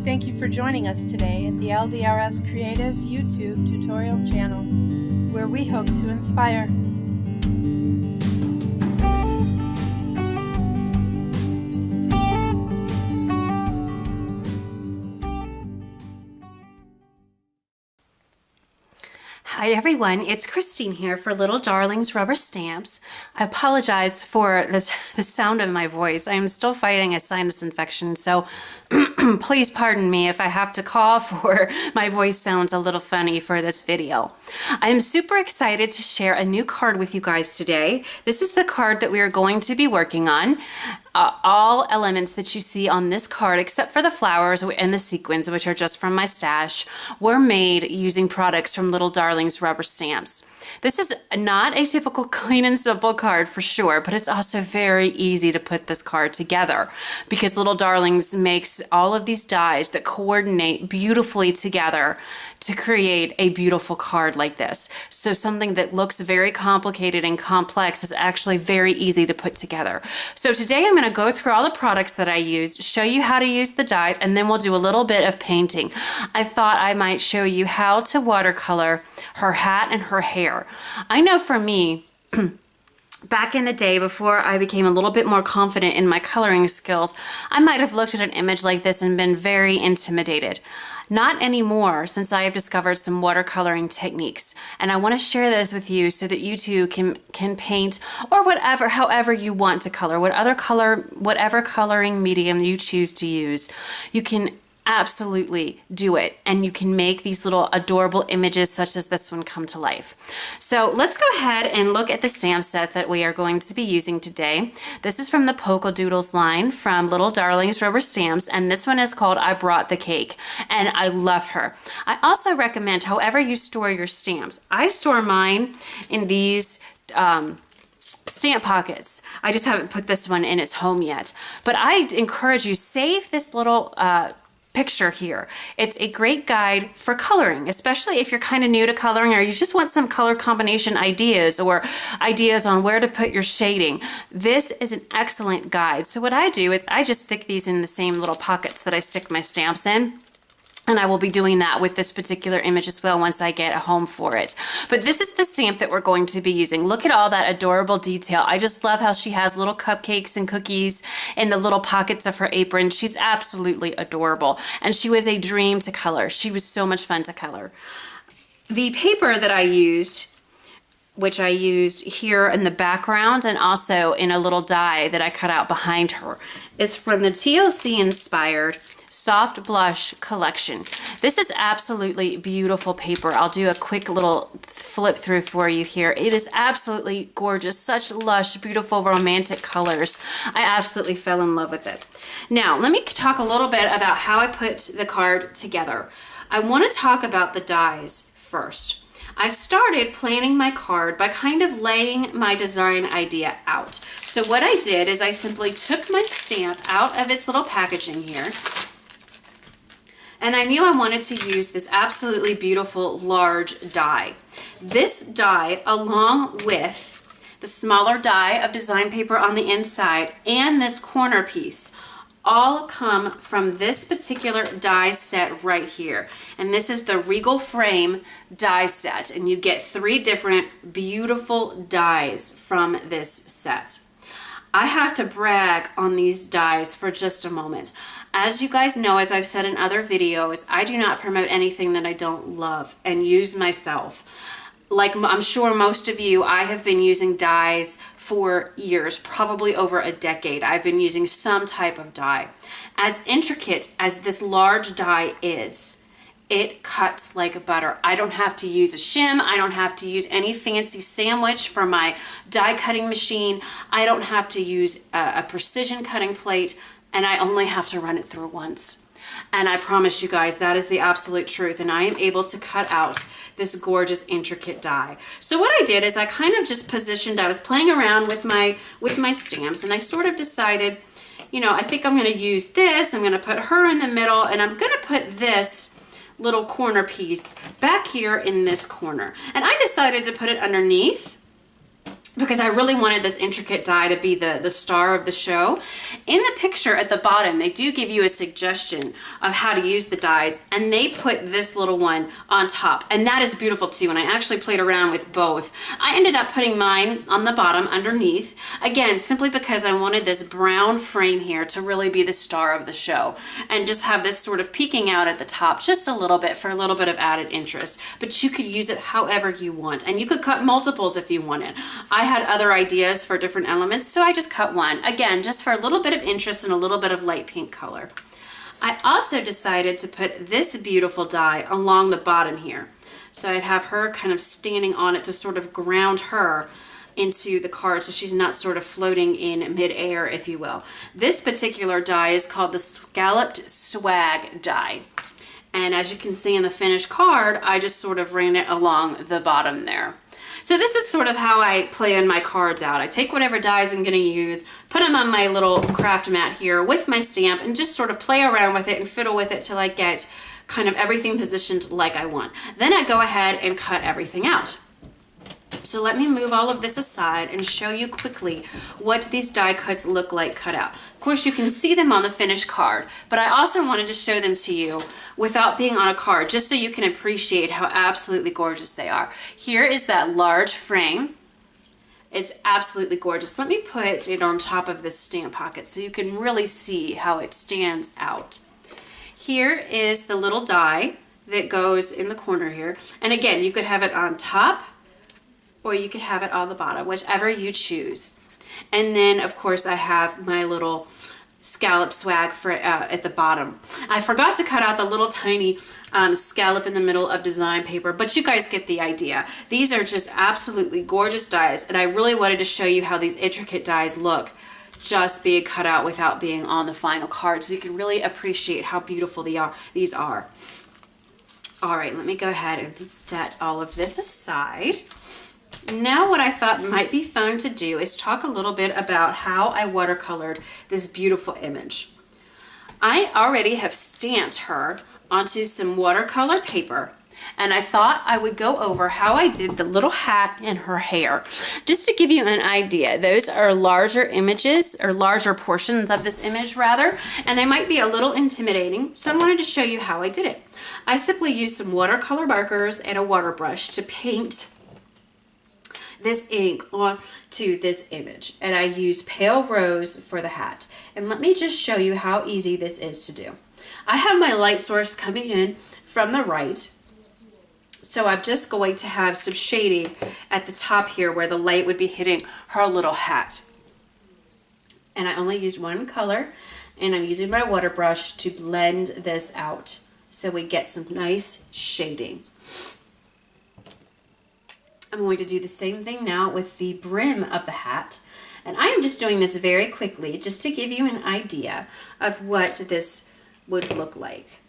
Thank you for joining us today at the LDRS Creative YouTube tutorial channel, where we hope to inspire. Hi everyone, it's Christine here for Little Darlings Rubber Stamps. I apologize for the sound of my voice. I am still fighting a sinus infection, so please pardon me if I have to cough or my voice sounds a little funny for this video. I am super excited to share a new card with you guys today. This is the card that we are going to be working on. All elements that you see on this card, except for the flowers and the sequins, which are just from my stash, were made using products from Little Darlings Rubber Stamps. This is not a typical clean and simple card for sure, but it's also very easy to put this card together because Little Darlings makes all of these dies that coordinate beautifully together to create a beautiful card like this. So something that looks very complicated and complex is actually very easy to put together. So today I'm going to go through all the products that I used, show you how to use the dies, and then we'll do a little bit of painting. I thought I might show you how to watercolor her hat and her hair. I know for me, back in the day before I became a little bit more confident in my coloring skills, I might have looked at an image like this and been very intimidated. Not anymore, since I have discovered some watercoloring techniques, and I want to share those with you so that you too can paint or however you want to color, whatever coloring medium you choose to use. You can absolutely do it, and you can make these little adorable images such as this one come to life. So let's go ahead and look at the stamp set that we are going to be using today. This is from the Polkadoodles line from Little Darlings Rubber Stamps, and this one is called I Brought the Cake, and I love her. I also recommend however you store your stamps. I store mine in these stamp pockets. I just haven't put this one in its home yet, but I encourage you, save this little picture here. It's a great guide for coloring, especially if you're kind of new to coloring or you just want some color combination ideas or ideas on where to put your shading. This is an excellent guide. So what I do is I just stick these in the same little pockets that I stick my stamps in. And I will be doing that with this particular image as well once I get a home for it. But this is the stamp that we're going to be using. Look at all that adorable detail. I just love how she has little cupcakes and cookies in the little pockets of her apron. She's absolutely adorable. And she was a dream to color. She was so much fun to color. The paper that I used, which I used here in the background and also in a little die that I cut out behind her, is from the TLC Inspired Soft Blush Collection. This is absolutely beautiful paper. I'll do a quick little flip through for you here. It is absolutely gorgeous. Such lush, beautiful, romantic colors. I absolutely fell in love with it. Now, let me talk a little bit about how I put the card together. I want to talk about the dies first. I started planning my card by kind of laying my design idea out. So what I did is I simply took my stamp out of its little packaging here, and I knew I wanted to use this absolutely beautiful large die. This die, along with the smaller die of design paper on the inside and this corner piece, all come from this particular die set right here. And this is the Regal Frame die set, and you get 3 different beautiful dies from this set. I have to brag on these dies for just a moment. As you guys know, as I've said in other videos, I do not promote anything that I don't love and use myself. Like I'm sure most of you, I have been using dies for years, probably over a decade. I've been using some type of die. As intricate as this large die is, it cuts like butter. I don't have to use a shim. I don't have to use any fancy sandwich for my die cutting machine. I don't have to use a precision cutting plate, and I only have to run it through once. And I promise you guys, that is the absolute truth. And I am able to cut out this gorgeous, intricate die. So what I did is I kind of just positioned, I was playing around with my stamps, and I sort of decided, you know, I think I'm going to use this. I'm going to put her in the middle, and I'm going to put this little corner piece back here in this corner. And I decided to put it underneath because I really wanted this intricate die to be the star of the show. In the picture at the bottom, they do give you a suggestion of how to use the dies, and they put this little one on top, and that is beautiful too, and I actually played around with both. I ended up putting mine on the bottom underneath, again, simply because I wanted this brown frame here to really be the star of the show, and just have this sort of peeking out at the top just a little bit for a little bit of added interest. But you could use it however you want, and you could cut multiples if you wanted. I had other ideas for different elements, so I just cut one. Again, just for a little bit of interest and a little bit of light pink color. I also decided to put this beautiful die along the bottom here. So I'd have her kind of standing on it to sort of ground her into the card so she's not sort of floating in midair, if you will. This particular die is called the Scalloped Swag die. And as you can see in the finished card, I just sort of ran it along the bottom there. So this is sort of how I plan my cards out. I take whatever dies I'm going to use, put them on my little craft mat here with my stamp, and just sort of play around with it and fiddle with it till I get kind of everything positioned like I want. Then I go ahead and cut everything out. So let me move all of this aside and show you quickly what these die cuts look like cut out. Of course, you can see them on the finished card, but I also wanted to show them to you without being on a card, just so you can appreciate how absolutely gorgeous they are. Here is that large frame. It's absolutely gorgeous. Let me put it on top of this stamp pocket so you can really see how it stands out. Here is the little die that goes in the corner here. And again, you could have it on top, or you could have it on the bottom, whichever you choose. And then, of course, I have my little scallop swag for at the bottom. I forgot to cut out the little tiny scallop in the middle of design paper, but you guys get the idea. These are just absolutely gorgeous dies, and I really wanted to show you how these intricate dies look just being cut out without being on the final card, so you can really appreciate how beautiful these are. All right, let me go ahead and set all of this aside. Now what I thought might be fun to do is talk a little bit about how I watercolored this beautiful image. I already have stamped her onto some watercolor paper, and I thought I would go over how I did the little hat and her hair. Just to give you an idea, those are larger images, or larger portions of this image rather, and they might be a little intimidating, so I wanted to show you how I did it. I simply used some watercolor markers and a water brush to paint this ink onto this image, and I used pale rose for the hat. And let me just show you how easy this is to do. I have my light source coming in from the right, so I'm just going to have some shading at the top here where the light would be hitting her little hat. And I only used one color, and I'm using my water brush to blend this out so we get some nice shading. I'm going to do the same thing now with the brim of the hat, and I am just doing this very quickly just to give you an idea of what this would look like.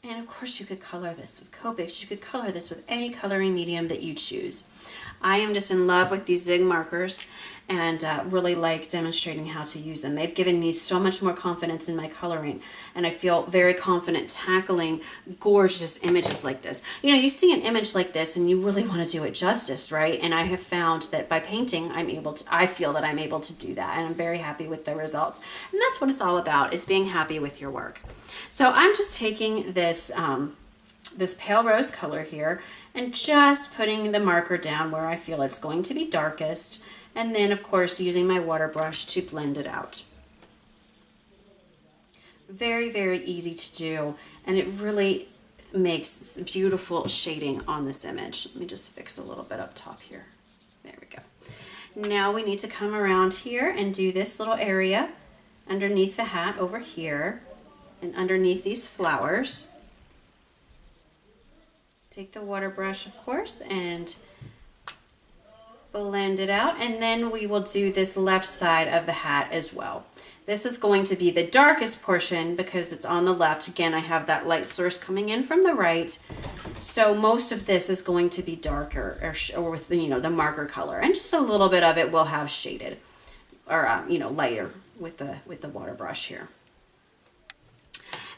And of course you could color this with Copics, you could color this with any coloring medium that you choose. I am just in love with these zig markers and really like demonstrating how to use them. They've given me so much more confidence in my coloring, and I feel very confident tackling gorgeous images like this. You know, you see an image like this and you really want to do it justice, right? And I have found that by painting, I feel that I'm able to do that, and I'm very happy with the results. And that's what it's all about, is being happy with your work. So I'm just taking this this pale rose color here and just putting the marker down where I feel it's going to be darkest, and then of course using my water brush to blend it out. Very, very easy to do, and it really makes beautiful shading on this image. Let me just fix a little bit up top here. There we go. Now we need to come around here and do this little area underneath the hat over here and underneath these flowers. Take the water brush, of course, and blend it out, and then we will do this left side of the hat as well. This is going to be the darkest portion because it's on the left. Again, I have that light source coming in from the right, so most of this is going to be darker or with the, the marker color, and just a little bit of it will have shaded or lighter with the water brush here.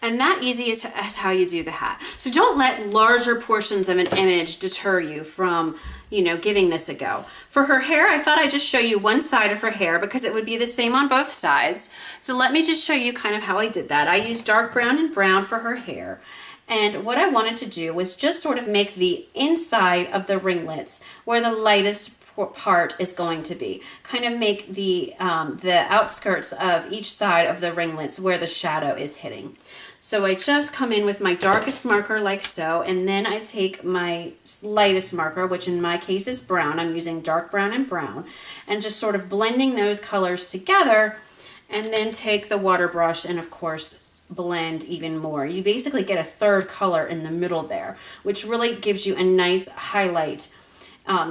And that easy is how you do the hat. So don't let larger portions of an image deter you from, you know, giving this a go. For her hair, I thought I'd just show you one side of her hair because it would be the same on both sides. So let me just show you kind of how I did that. I used dark brown and brown for her hair. And what I wanted to do was just sort of make the inside of the ringlets where the lightest part is going to be. Kind of make the outskirts of each side of the ringlets where the shadow is hitting. So I just come in with my darkest marker like so, and then I take my lightest marker, which in my case is brown. I'm using dark brown and brown, and just sort of blending those colors together, and then take the water brush and of course blend even more. You basically get a third color in the middle there, which really gives you a nice highlight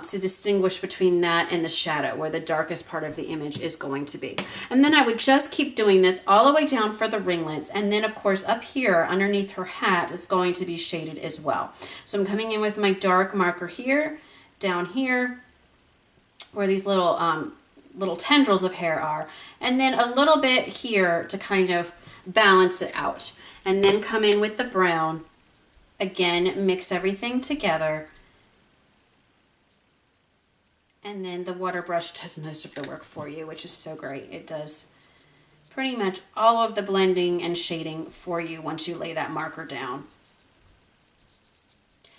to distinguish between that and the shadow where the darkest part of the image is going to be. And then I would just keep doing this all the way down for the ringlets, and then of course up here underneath her hat it's going to be shaded as well. So I'm coming in with my dark marker here, down here where these little tendrils of hair are, and then a little bit here to kind of balance it out, and then come in with the brown again, mix everything together. And then the water brush does most of the work for you, which is so great. It does pretty much all of the blending and shading for you once you lay that marker down.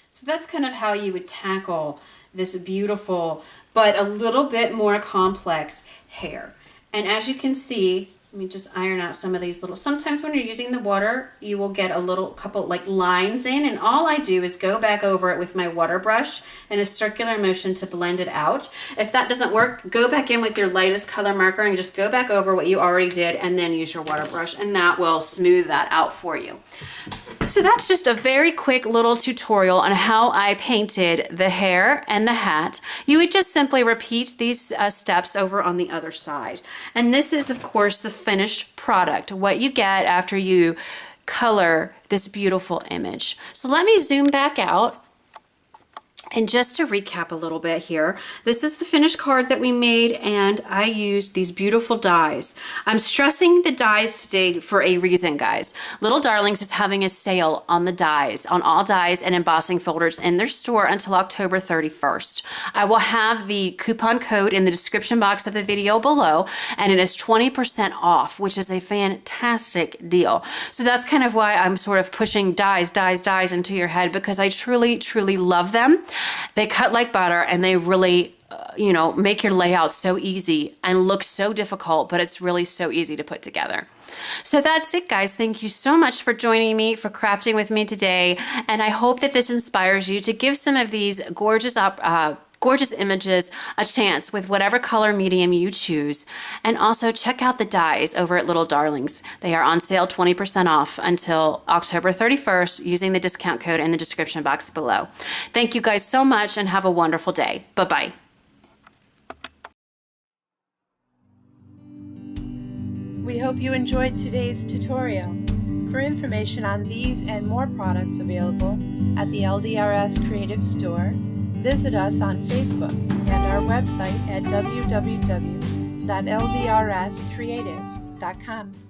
So that's kind of how you would tackle this beautiful, but a little bit more complex hair. And as you can see, let me just iron out some of these little, sometimes when you're using the water, you will get a couple like lines in, and all I do is go back over it with my water brush in a circular motion to blend it out. If that doesn't work, go back in with your lightest color marker and just go back over what you already did and then use your water brush, and that will smooth that out for you. So that's just a very quick little tutorial on how I painted the hair and the hat. You would just simply repeat these steps over on the other side. And this is, of course, the finished product, what you get after you color this beautiful image. So let me zoom back out. And just to recap a little bit here, this is the finished card that we made, and I used these beautiful dies. I'm stressing the dies today for a reason, guys. Little Darlings is having a sale on the dies, on all dies and embossing folders in their store until October 31st. I will have the coupon code in the description box of the video below, and it is 20% off, which is a fantastic deal. So that's kind of why I'm sort of pushing dies into your head, because I truly, truly love them. They cut like butter, and they really, you know, make your layout so easy and look so difficult, but it's really so easy to put together. So that's it, guys. Thank you so much for joining me, for crafting with me today, and I hope that this inspires you to give some of these gorgeous images a chance with whatever color medium you choose. And also check out the dies over at Little Darlings. They are on sale 20% off until October 31st using the discount code in the description box below. Thank you guys so much, and have a wonderful day. Bye-bye. We hope you enjoyed today's tutorial. For information on these and more products available at the LDRS Creative Store, visit us on Facebook and our website at www.ldrscreative.com.